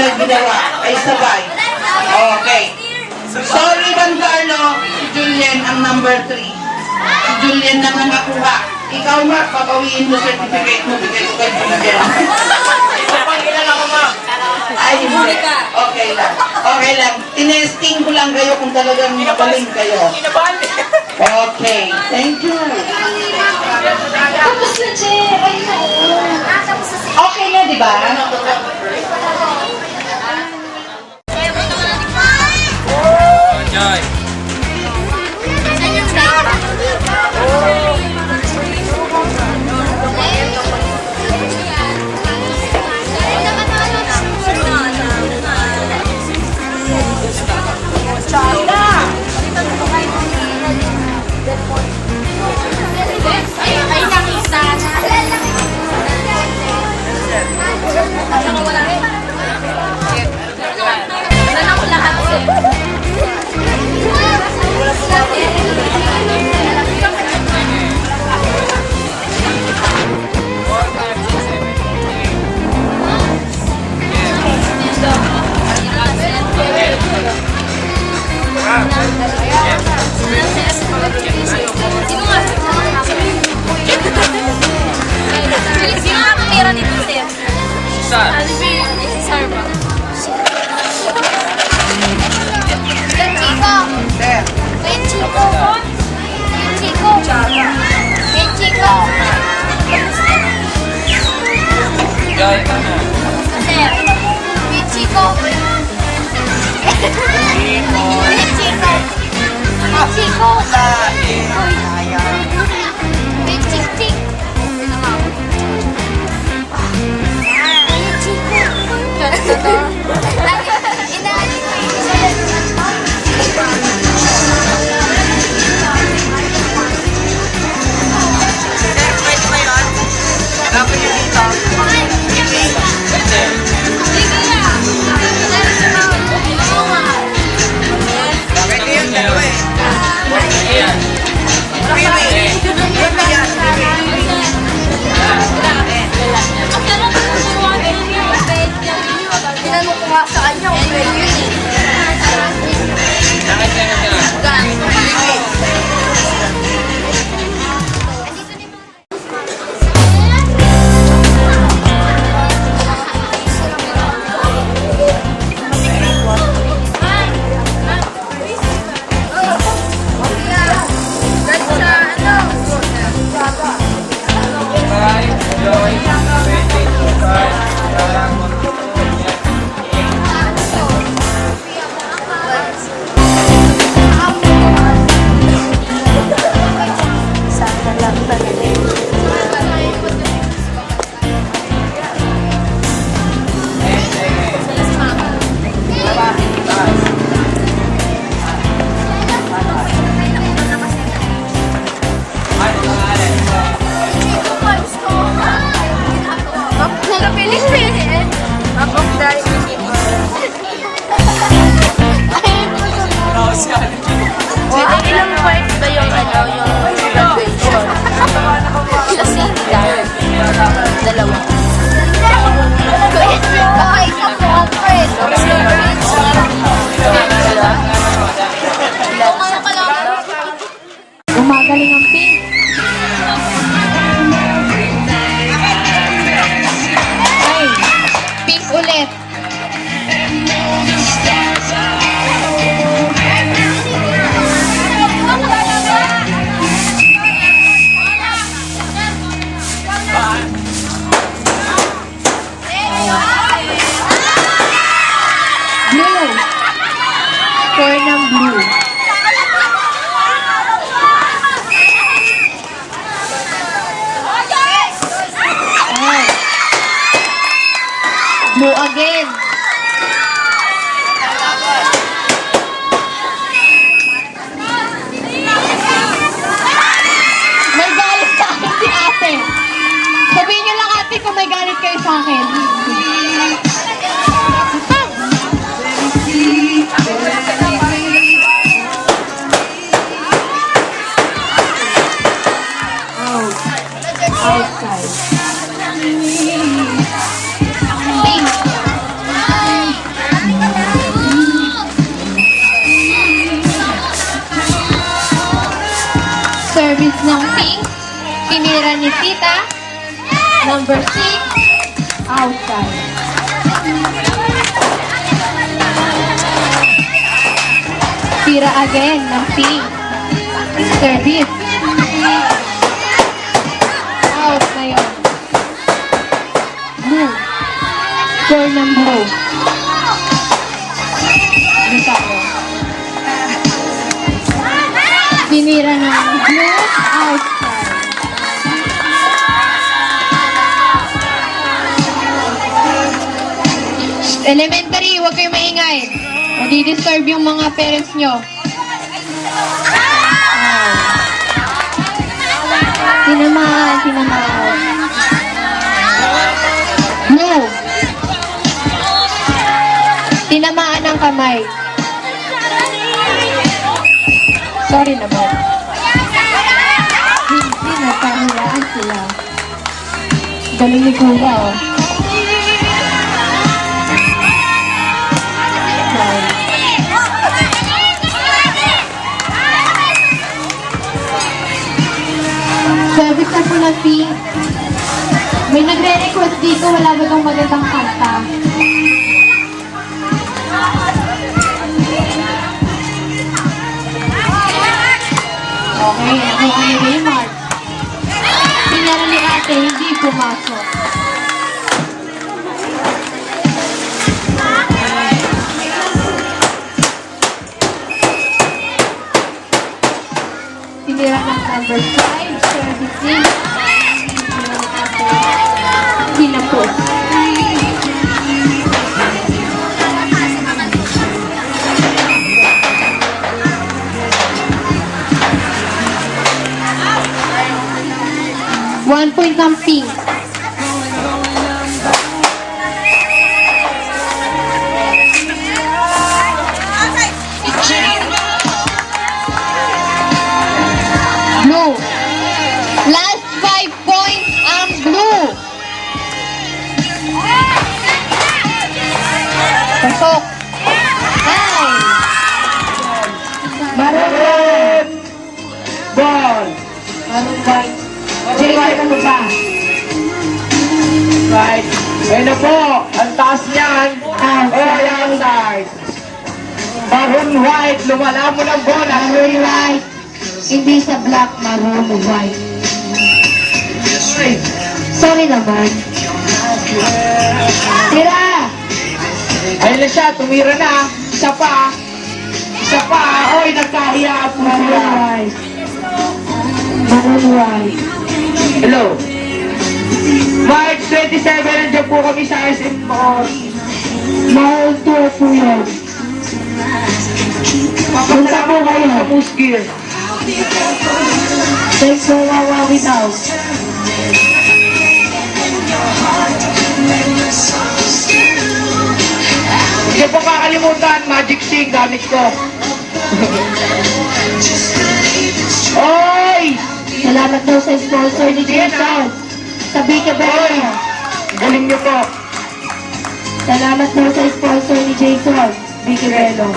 na ginawa ay sabay. Okay. Sorry, Juan Carlo, si Julian ang number 3. Si Julian naman nakuha. Ikaw, Mark, papawiin mo certificate mo, bigay ko kay Julian. Ilan ako, ma'am? Ay, hindi. Okay lang. Okay lang. Tinesting ko lang kayo kung talagang magaling kayo. Okay. Thank you. Tapos na, Che. Ay, okay na, di ba? Joy. Ilang part ba yung graduation? Kasi dalawa. Okay ka po, Alfred. Gumagaling ang pink. Ay, pink ulit. Blue. Score ng blue. Blue again. May galit sa akin si ate. Sabihin niyo lang ate kung may galit kayo sa akin. Outside. Pink. Service ng pink. Tinira ni Tita. Number 6. Outside. Tira again ng pink. Service. Out na yun. Blue. Score ng blue. Dito ako. Tinira ng blue. Outside. Elementary, huwag kayong maingay. Madi-disturb yung mga parents nyo. Tinamaan. Blue. Tinamaan ng kamay. Sorry naman. Hindi na, pahulaan sila. Galing ni Kuya, oh. Sorry. Service na po ng pink. May nagre-request dito, wala ba itong magandang kanta? Okay, nakuha ni Raymart. Tinara ni ate, hindi pumasok. Tinira ng number 5, servicing. Hinapos. One point ng pink. Blue. Last 5 points ang blue. Pasok. Hi. Maroon! Ball! Marong white. Jay, ano ba? Right. Ayun na po. Ang taas niyan. Ang size. Maroon white. Lumala mo ng bola. Maroon white. Hindi sa black, maroon white. Sorry naman. Tira! Ayun na siya. Tumira na. Isa pa. Isa pa. Oy, nagkahiya po Maroon sila. white. Maroon white. Hello. March 27, nandiyan po kami sa SM Mall. Mahal tour po yan. Punta po kayo. Sa Moose Gear. Thanks for Wawawi daw. Hindi po kakalimutan, Magic Sing gamit ko. Oy! Salamat daw sa sponsor ni Jason. Sa Bika Oy! Bella. Galing niyo po. Salamat daw sa sponsor ni Jason. Bika Bella.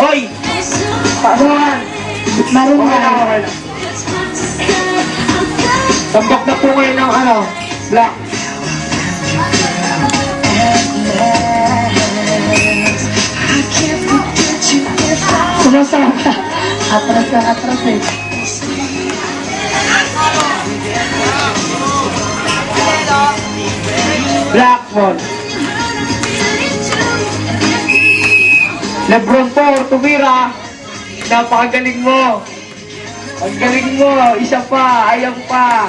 Oy! Paruhan! Maroon Okay na, white. okay na. Tambak na po ngayon ng ano, black. Sumasama ka. Atras ka, atras eh. Black ball. Lebron po, tumira. Napakagaling mo. Ang galing mo. Isa pa, ayaw pa.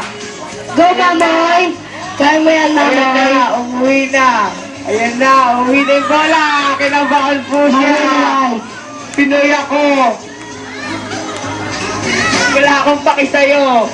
Go, Mamoy! Kaya mo yan, Ayan Mamoy. na, umuwi na. Ayan na, umuwi na yung bola. Kinabahan po siya. Maroon white. Pinoy ako. Wala akong paki sa'yo.